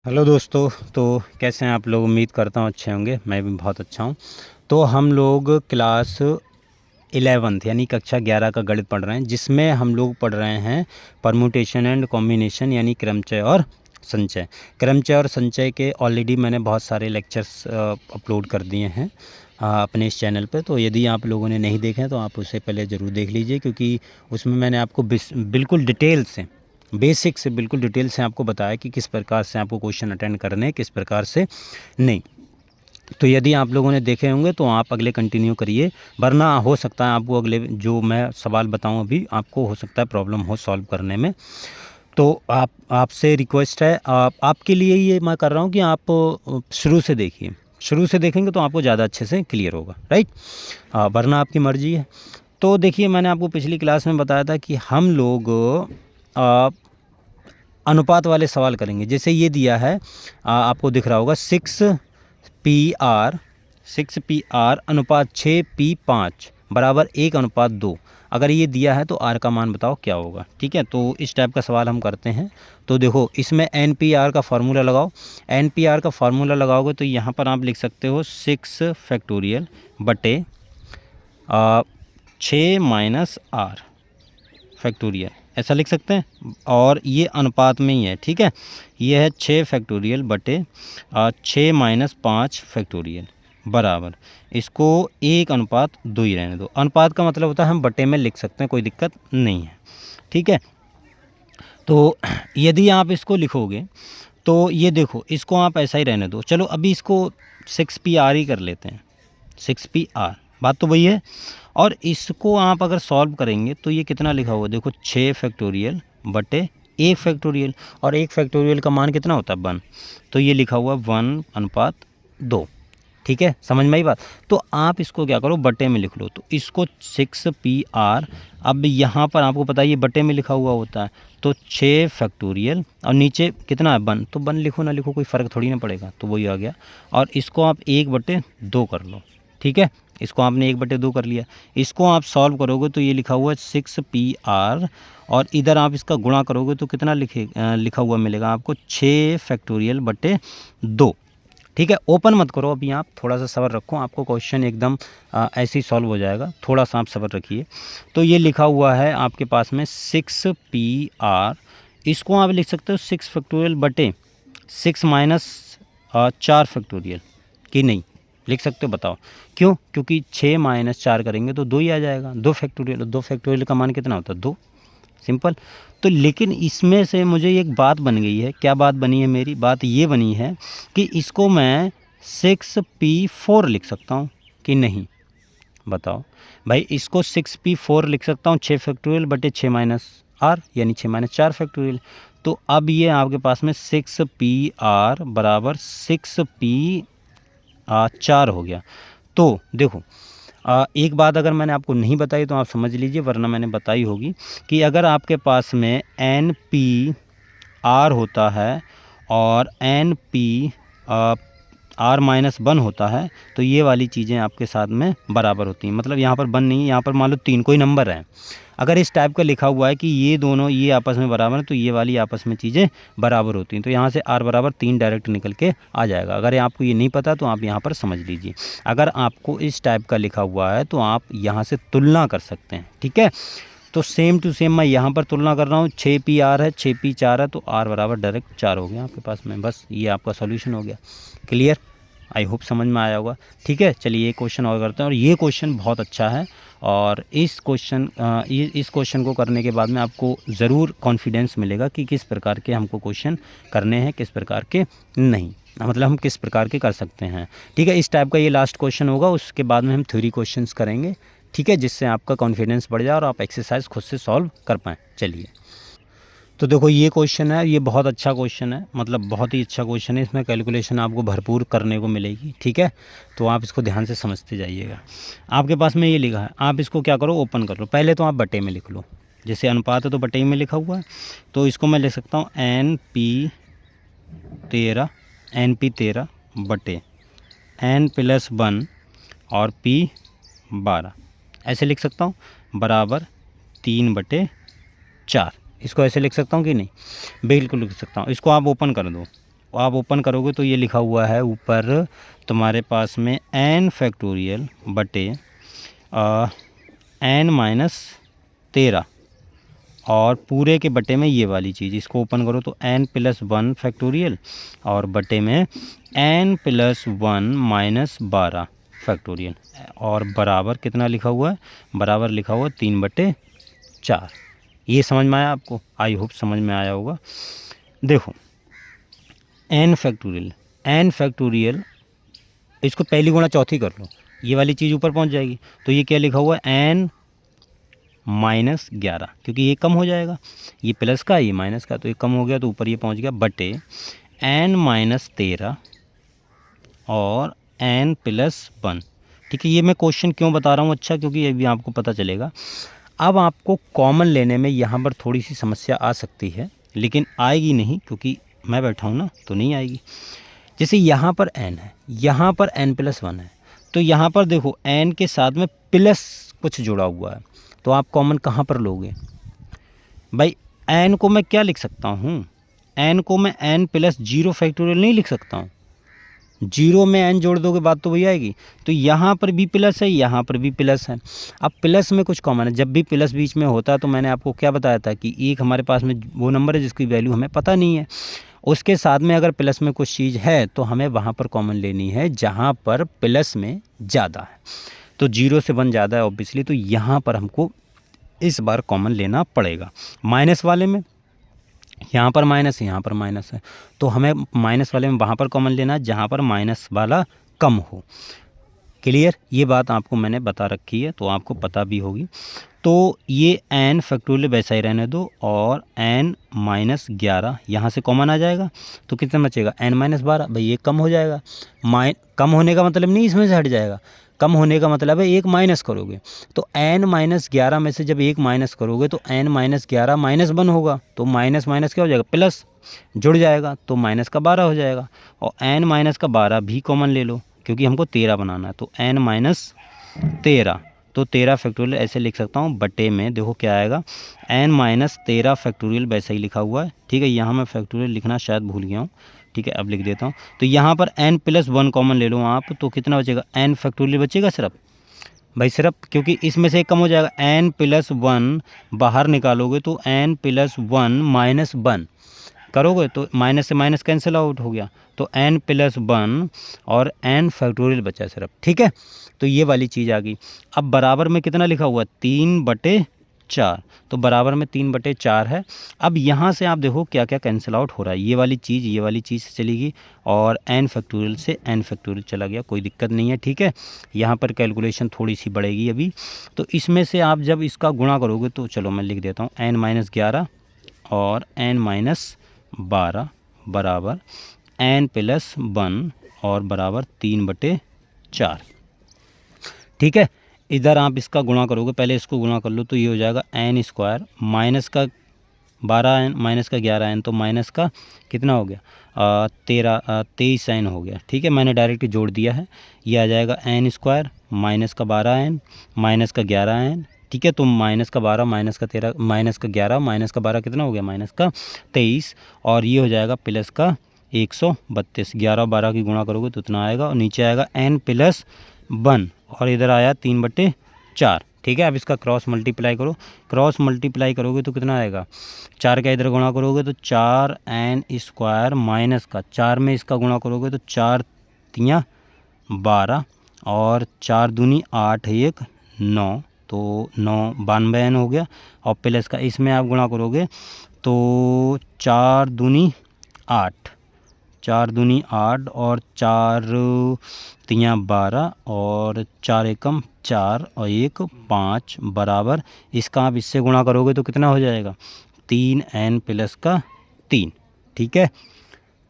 Hello दोस्तों। तो कैसे हैं आप लोग? उम्मीद करता हूँ अच्छे होंगे। मैं भी बहुत अच्छा हूँ। तो हम लोग क्लास 11th यानी कक्षा 11 का गणित पढ़ रहे हैं, जिसमें हम लोग पढ़ रहे हैं परमुटेशन एंड कॉम्बिनेशन यानी क्रमचय और संचय। क्रमचय और संचय के ऑलरेडी मैंने बहुत सारे लेक्चर्स अपलोड कर दिए हैं अपने इस चैनल पे। तो यदि आप लोगों ने नहीं देखे तो आप उसे पहले ज़रूर देख लीजिए, क्योंकि उसमें मैंने आपको बिल्कुल डिटेल से, बेसिक से बिल्कुल डिटेल से आपको बताया कि किस प्रकार से आपको क्वेश्चन अटेंड करने हैं, किस प्रकार से नहीं। तो यदि आप लोगों ने देखे होंगे तो आप अगले कंटिन्यू करिए, वरना हो सकता है आपको अगले जो मैं सवाल बताऊं अभी आपको हो सकता है प्रॉब्लम हो सॉल्व करने में। तो आपसे रिक्वेस्ट है, आपके लिए ये मैं कर रहा हूँ कि आप शुरू से देखिए। शुरू से देखेंगे तो आपको ज़्यादा अच्छे से क्लियर होगा, राइट। वरना आपकी मर्जी है। तो देखिए, मैंने आपको पिछली क्लास में बताया था कि हम लोग अनुपात वाले सवाल करेंगे। जैसे ये दिया है, आपको दिख रहा होगा 6PR अनुपात 6P5 बराबर 1:2। अगर ये दिया है तो आर का मान बताओ क्या होगा। ठीक है, तो इस टाइप का सवाल हम करते हैं। तो देखो, इसमें NPR का फार्मूला लगाओ। NPR का फार्मूला लगाओगे तो यहाँ पर आप लिख सकते हो 6 फैक्टोरियल बटे 6 - R फैक्टोरियल, ऐसा लिख सकते हैं। और ये अनुपात में ही है, ठीक है। ये है 6 फैक्टोरियल बटे 6 - 5 फैक्टोरियल बराबर, इसको 1:2 ही रहने दो। अनुपात का मतलब होता है हम बटे में लिख सकते हैं, कोई दिक्कत नहीं है, ठीक है। तो यदि आप इसको लिखोगे तो ये देखो, इसको आप ऐसा ही रहने दो। चलो अभी इसको 6PR ही कर लेते हैं, 6PR, बात तो वही है। और इसको आप अगर सॉल्व करेंगे तो ये कितना लिखा हुआ देखो, 6 फैक्टोरियल बटे 1 फैक्टोरियल। और 1 फैक्टोरियल का मान कितना होता है 1, तो ये लिखा हुआ 1:2। ठीक है, समझ में आई बात। तो आप इसको क्या करो, बटे में लिख लो। तो इसको 6PR, अब यहाँ पर आपको पता है ये बटे में लिखा हुआ होता है, तो 6 फैक्टोरियल और नीचे कितना है 1, तो 1 लिखो ना लिखो कोई फ़र्क थोड़ी ना पड़ेगा, तो वही आ गया। और इसको आप 1/2 कर लो, ठीक है। इसको आपने 1/2 कर लिया। इसको आप सॉल्व करोगे तो ये लिखा हुआ है 6PR, और इधर आप इसका गुणा करोगे तो कितना लिखा हुआ मिलेगा आपको, 6 फैक्टोरियल बटे 2। ठीक है, ओपन मत करो अभी, आप थोड़ा सा सब्र रखो, आपको क्वेश्चन एकदम ऐसे ही सॉल्व हो जाएगा, थोड़ा सा आप सब्र रखिए। तो ये लिखा हुआ है आपके पास में 6PR, इसको आप लिख सकते हो 6 फैक्टोरियल बटे 6 - 4 फैक्टोरियल, कि नहीं लिख सकते हो, बताओ क्यों? क्योंकि 6 - 4 करेंगे तो 2 ही आ जाएगा। 2 फैक्टोरियल, 2 फैक्टोरियल का मान कितना होता है 2, सिंपल। तो लेकिन इसमें से मुझे एक बात बन गई है। क्या बात बनी है? मेरी बात ये बनी है कि इसको मैं 6P4 लिख सकता हूँ कि नहीं, बताओ भाई। इसको 6P4 लिख सकता हूँ, 6 फैक्टोरियल बटे 6 - R यानी 6 - 4 फैक्टोरियल। तो अब ये आपके पास में 6PR बराबर 6P4 हो गया। तो देखो, एक बात अगर मैंने आपको नहीं बताई तो आप समझ लीजिए, वरना मैंने बताई होगी, कि अगर आपके पास में NPR होता है और NPR-1 होता है, तो ये वाली चीज़ें आपके साथ में बराबर होती हैं। मतलब यहाँ पर 1 नहीं, यहाँ पर मान लो 3 कोई नंबर है, अगर इस टाइप का लिखा हुआ है कि ये दोनों ये आपस में बराबर हैं, तो ये वाली आपस में चीज़ें बराबर होती हैं। तो यहाँ से R बराबर 3 डायरेक्ट निकल के आ जाएगा। अगर आपको ये नहीं पता तो आप यहाँ पर समझ लीजिए। अगर आपको इस टाइप का लिखा हुआ है तो आप यहाँ से तुलना कर सकते हैं, ठीक है। तो सेम टू सेम मैं यहाँ पर तुलना कर रहा हूँ, 6PR है, 6P4 है, तो R बराबर डायरेक्ट 4 हो गया आपके पास में। बस ये आपका सॉल्यूशन हो गया। क्लियर? आई होप समझ में आया होगा। ठीक है, चलिए ये क्वेश्चन और करते हैं। और ये क्वेश्चन बहुत अच्छा है, और इस क्वेश्चन को करने के बाद में आपको ज़रूर कॉन्फिडेंस मिलेगा कि किस प्रकार के हमको क्वेश्चन करने हैं, किस प्रकार के नहीं, मतलब हम किस प्रकार के कर सकते हैं। ठीक है, इस टाइप का ये लास्ट क्वेश्चन होगा, उसके बाद में हम थ्योरी क्वेश्चंस करेंगे, ठीक है, जिससे आपका कॉन्फिडेंस बढ़ जाए और आप एक्सरसाइज खुद से सॉल्व कर पाएँ। चलिए, तो देखो ये क्वेश्चन है, ये बहुत अच्छा क्वेश्चन है, मतलब बहुत ही अच्छा क्वेश्चन है। इसमें कैलकुलेशन आपको भरपूर करने को मिलेगी, ठीक है। तो आप इसको ध्यान से समझते जाइएगा। आपके पास में ये लिखा है, आप इसको क्या करो, ओपन कर लो। पहले तो आप बटे में लिख लो, जैसे अनुपात है तो बटे में लिखा हुआ है, तो इसको मैं लिख सकता हूँ NP13 बटे N+1 और P12, ऐसे लिख सकता हूँ, बराबर 3/4। इसको ऐसे लिख सकता हूँ कि नहीं? बिल्कुल लिख सकता हूँ। इसको आप ओपन कर दो, आप ओपन करोगे तो ये लिखा हुआ है ऊपर तुम्हारे पास में n फैक्टोरियल बटे n-13 और पूरे के बटे में ये वाली चीज़, इसको ओपन करो तो n+1 फैक्टोरियल और बटे में n+1 - 12 फैक्टोरियल और बराबर कितना लिखा हुआ है, बराबर लिखा हुआ 3/4। ये समझ में आया आपको? आई होप समझ में आया होगा। देखो n फैक्टोरियल इसको पहली गुणा चौथी कर लो, ये वाली चीज़ ऊपर पहुंच जाएगी। तो ये क्या लिखा हुआ है n-11, क्योंकि ये कम हो जाएगा, ये प्लस का ये माइनस का, तो ये कम हो गया तो ऊपर ये पहुंच गया बटे n-13 और n+1। ठीक है, ये मैं क्वेश्चन क्यों बता रहा हूँ, अच्छा क्योंकि ये भी आपको पता चलेगा। अब आपको कॉमन लेने में यहाँ पर थोड़ी सी समस्या आ सकती है, लेकिन आएगी नहीं क्योंकि मैं बैठा हूँ ना, तो नहीं आएगी। जैसे यहाँ पर n है, यहाँ पर n+1 है, तो यहाँ पर देखो n के साथ में प्लस कुछ जुड़ा हुआ है, तो आप कॉमन कहाँ पर लोगे भाई? n को मैं क्या लिख सकता हूँ, n को मैं n+0 फैक्टोरियल नहीं लिख सकता हूँ। 0 में n जोड़ दोगे बात तो वही आएगी। तो यहाँ पर भी प्लस है, यहाँ पर भी प्लस है। अब प्लस में कुछ कॉमन है, जब भी प्लस बीच में होता है तो मैंने आपको क्या बताया था कि एक हमारे पास में वो नंबर है जिसकी वैल्यू हमें पता नहीं है, उसके साथ में अगर प्लस में कुछ चीज़ है तो हमें वहाँ पर कॉमन लेनी है जहाँ पर प्लस में ज़्यादा है। तो 0 से 1 ज़्यादा है ऑब्वियसली, तो यहाँ पर हमको इस बार कॉमन लेना पड़ेगा। माइनस वाले में यहाँ पर माइनस है, यहाँ पर माइनस है, तो हमें माइनस वाले में वहाँ पर कॉमन लेना है जहाँ पर माइनस वाला कम हो। क्लियर? ये बात आपको मैंने बता रखी है तो आपको पता भी होगी। तो ये n फैक्टोरियल वैसा ही रहने दो और n-11 यहाँ से कॉमन आ जाएगा तो कितना बचेगा n-12। भाई ये कम हो जाएगा, कम होने का मतलब नहीं इसमें से हट जाएगा, कम होने का मतलब है एक माइनस करोगे तो n-11 में से जब एक माइनस करोगे तो n-11 -1 होगा, तो माइनस माइनस क्या हो जाएगा, प्लस जुड़ जाएगा तो -12 हो जाएगा। और n-12 भी कॉमन ले लो क्योंकि हमको 13 बनाना है, तो n-13 तो 13 फैक्टोरियल ऐसे लिख सकता हूँ बटे में देखो क्या आएगा n-13 फैक्टोरियल वैसा ही लिखा हुआ है। ठीक है, यहाँ मैं फैक्टोरियल लिखना शायद भूल गया हूँ। ठीक है, अब लिख देता हूँ। तो यहाँ पर n+1 कॉमन ले लो आप, तो कितना बचेगा, n फैक्टोरियल बचेगा सिर्फ, भाई सिर्फ, क्योंकि इसमें से एक कम हो जाएगा। n+1 बाहर निकालोगे तो n+1 - 1 करोगे तो माइनस से माइनस कैंसिल आउट हो गया, तो n+1 और n फैक्टोरियल बचा सिर्फ। ठीक है, तो ये वाली चीज़ आ गई। अब बराबर में कितना लिखा हुआ, 3/4, तो बराबर में 3/4 है। अब यहाँ से आप देखो क्या क्या कैंसिल आउट हो रहा है, ये वाली चीज़ चली गई और n फैक्टोरियल से n फैक्टोरियल चला गया, कोई दिक्कत नहीं है। ठीक है, यहाँ पर कैलकुलेशन थोड़ी सी बढ़ेगी अभी, तो इसमें से आप जब इसका गुणा करोगे तो चलो मैं लिख देता हूँ n-11 और n-12 बराबर n+1 और बराबर 3/4। ठीक है, इधर आप इसका गुणा करोगे, पहले इसको गुणा कर लो तो ये हो जाएगा n² माइनस का 12n माइनस का 11n, तो माइनस का कितना हो गया 23n हो गया। ठीक है, मैंने डायरेक्ट जोड़ दिया है, ये आ जाएगा n² माइनस का 12n माइनस का 11n। ठीक है, तो माइनस का 12 माइनस का 13 माइनस का 11 माइनस का 12 कितना हो गया, माइनस का 23, और ये हो जाएगा प्लस का 132। 11 और 12 की गुणा करोगे तो इतना आएगा और नीचे आएगा n+1 और इधर आया 3/4। ठीक है, अब इसका क्रॉस मल्टीप्लाई करो, क्रॉस मल्टीप्लाई करोगे तो कितना आएगा, 4 का इधर गुणा करोगे तो 4n² माइनस का 4 में इसका गुणा करोगे तो 4 तियाँ 12 और 4 दूनी 8 1 9, तो 9 92n हो गया, और प्लस का इसमें आप गुणा करोगे तो 4 दूनी 8 और 4 तियाँ 12 और 4 एकम 4 और 1 5 बराबर, इसका आप इससे गुणा करोगे तो कितना हो जाएगा, 3n+3। ठीक है,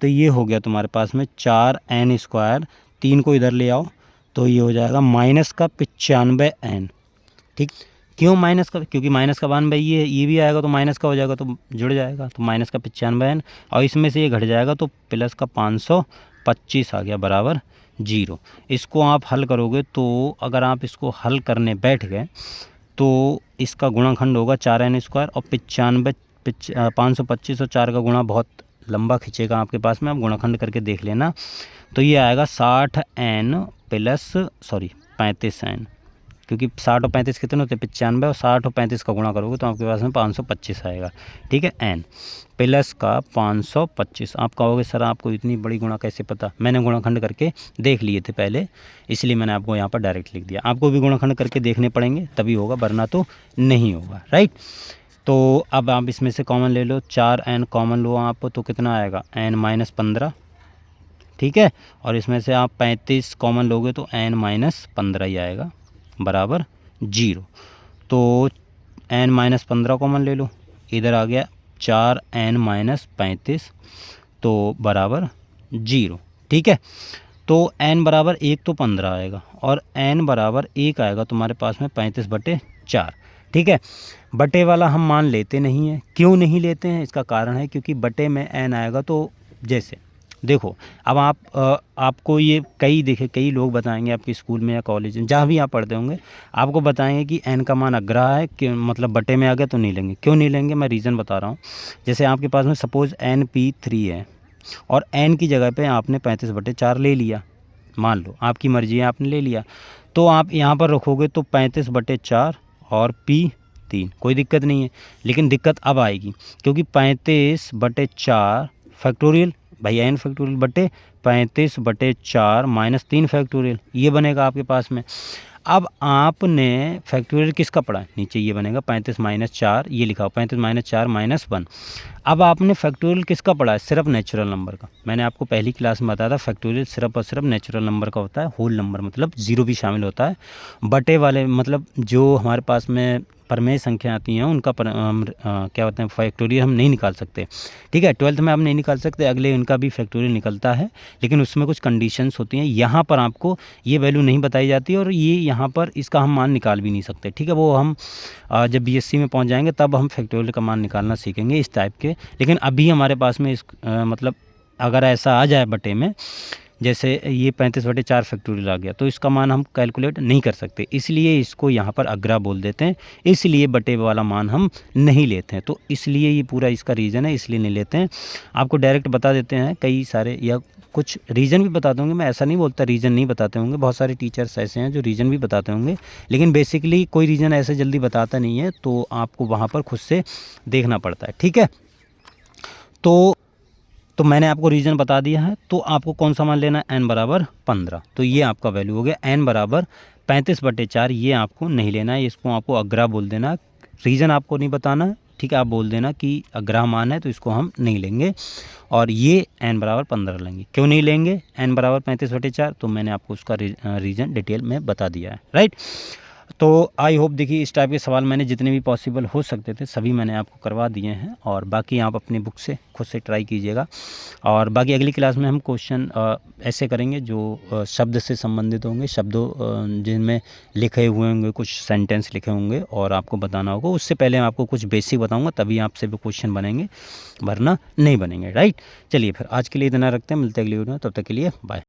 तो ये हो गया तुम्हारे पास में 4n², 3 को इधर ले आओ तो ये हो जाएगा माइनस का 95n। ठीक, क्यों माइनस का, क्योंकि माइनस का 92 ये भी आएगा तो माइनस का हो जाएगा तो जुड़ जाएगा, तो माइनस का 95n और इसमें से ये घट जाएगा तो प्लस का 525 आ गया बराबर 0। इसको आप हल करोगे तो अगर आप इसको हल करने बैठ गए तो इसका गुणाखंड होगा 4n² और 525 और 4 का गुणा बहुत लंबा खींचेगा आपके पास में, आप गुणाखंड करके देख लेना। तो ये आएगा 60n प्लस 35n, क्योंकि 60 और 35 कितने होते हैं 95, और 60 और 35 का गुणा करोगे तो आपके पास में 525 आएगा। ठीक है, n प्लस का 525। आप कहोगे सर आपको इतनी बड़ी गुणा कैसे पता? मैंने गुणाखंड करके देख लिए थे पहले, इसलिए मैंने आपको यहाँ पर डायरेक्ट लिख दिया। आपको भी गुणाखंड करके देखने पड़ेंगे तभी होगा, वरना तो नहीं होगा, राइट। तो अब आप इसमें से कॉमन ले लो, 4n कॉमन लो आप, तो कितना आएगा n-15, ठीक है। और इसमें से आप 35 कॉमन लोगे तो n-15 ही आएगा, बराबर 0। तो n-15 कॉमन ले लो, इधर आ गया 4n-35, तो बराबर 0, ठीक है। तो n बराबर 1 तो 15 आएगा, और n बराबर 1 आएगा तुम्हारे पास में 35/4, ठीक है। बटे वाला हम मान लेते नहीं हैं। क्यों नहीं लेते हैं? इसका कारण है क्योंकि बटे में n आएगा तो जैसे देखो, अब आपको ये कई लोग बताएंगे आपके स्कूल में या कॉलेज में, जहाँ भी आप पढ़ते होंगे, आपको बताएंगे कि n का मान अग्रह है, कि मतलब बटे में आ गया तो नहीं लेंगे। क्यों नहीं लेंगे? मैं रीज़न बता रहा हूँ। जैसे आपके पास में सपोज़ NP3 है और n की जगह पे आपने 35/4 ले लिया, मान लो आपकी मर्ज़ी है, आपने ले लिया, तो आप यहाँ पर रखोगे तो 35/4 और P3, कोई दिक्कत नहीं है। लेकिन दिक्कत अब आएगी, क्योंकि 35/4 फैक्टोरियल भाई n फैक्टोरियल बटे 35/4 माइनस 3 फैक्टोरियल, ये बनेगा आपके पास में। अब आपने फैक्टोरियल किसका पढ़ा है? नीचे ये बनेगा 35-4, ये लिखा हो 35-4 - 1। अब आपने फैक्टोरियल किसका पढ़ा है? सिर्फ नेचुरल नंबर का। मैंने आपको पहली क्लास में बताया था फैक्टोरियल सिर्फ और सिर्फ नेचुरल नंबर का होता है, होल नंबर मतलब 0 भी शामिल होता है। बटे वाले मतलब जो हमारे पास में परमेय संख्या आती हैं उनका क्या होता है फैक्टोरियल हम नहीं निकाल सकते, ठीक है। 12th में आप नहीं निकाल सकते, अगले इनका भी फैक्टोरियल निकलता है, लेकिन उसमें कुछ कंडीशंस होती हैं। यहाँ पर आपको ये वैल्यू नहीं बताई जाती, और ये यहाँ पर इसका हम मान निकाल भी नहीं सकते, ठीक है। वो हम जब BSc में पहुँच जाएंगे तब हम फैक्टोरियल का मान निकालना सीखेंगे इस टाइप के। लेकिन अभी हमारे पास में मतलब अगर ऐसा आ जाए बटे में, जैसे ये 35/4 फैक्टोरियल आ गया, तो इसका मान हम कैलकुलेट नहीं कर सकते, इसलिए इसको यहाँ पर अग्रा बोल देते हैं, इसलिए बटे वाला मान हम नहीं लेते हैं। तो इसलिए ये पूरा इसका रीज़न है, इसलिए नहीं लेते हैं। आपको डायरेक्ट बता देते हैं कई सारे, या कुछ रीज़न भी बता दूँगे, मैं ऐसा नहीं बोलता रीज़न नहीं बताते होंगे, बहुत सारे टीचर्स ऐसे हैं जो रीज़न भी बताते होंगे, लेकिन बेसिकली कोई रीज़न ऐसे जल्दी बताता नहीं है, तो आपको वहाँ पर खुद से देखना पड़ता है, ठीक है। तो मैंने आपको रीज़न बता दिया है, तो आपको कौन सा मान लेना है? n बराबर 15, तो ये आपका वैल्यू हो गया। n बराबर 35/4 ये आपको नहीं लेना है, इसको आपको अग्रह बोल देना। रीज़न आपको नहीं बताना है, ठीक है। आप बोल देना कि अग्रह मान है तो इसको हम नहीं लेंगे, और ये n बराबर 15 लेंगे। क्यों नहीं लेंगे n बराबर 35/4? तो मैंने आपको उसका रीज़न डिटेल में बता दिया है, राइट। तो आई होप देखिए इस टाइप के सवाल मैंने जितने भी पॉसिबल हो सकते थे सभी मैंने आपको करवा दिए हैं, और बाकी आप अपनी बुक से खुद से ट्राई कीजिएगा। और बाकी अगली क्लास में हम क्वेश्चन ऐसे करेंगे जो शब्द से संबंधित होंगे, शब्दों जिनमें लिखे हुए होंगे, कुछ सेंटेंस लिखे होंगे और आपको बताना होगा। उससे पहले मैं आपको कुछ बेसिक बताऊँगा, तभी आपसे भी क्वेश्चन बनेंगे, वरना नहीं बनेंगे, राइट। चलिए फिर आज के लिए इतना रखते हैं, मिलते हैं अगली वीडियो में, तब तक के लिए बाय।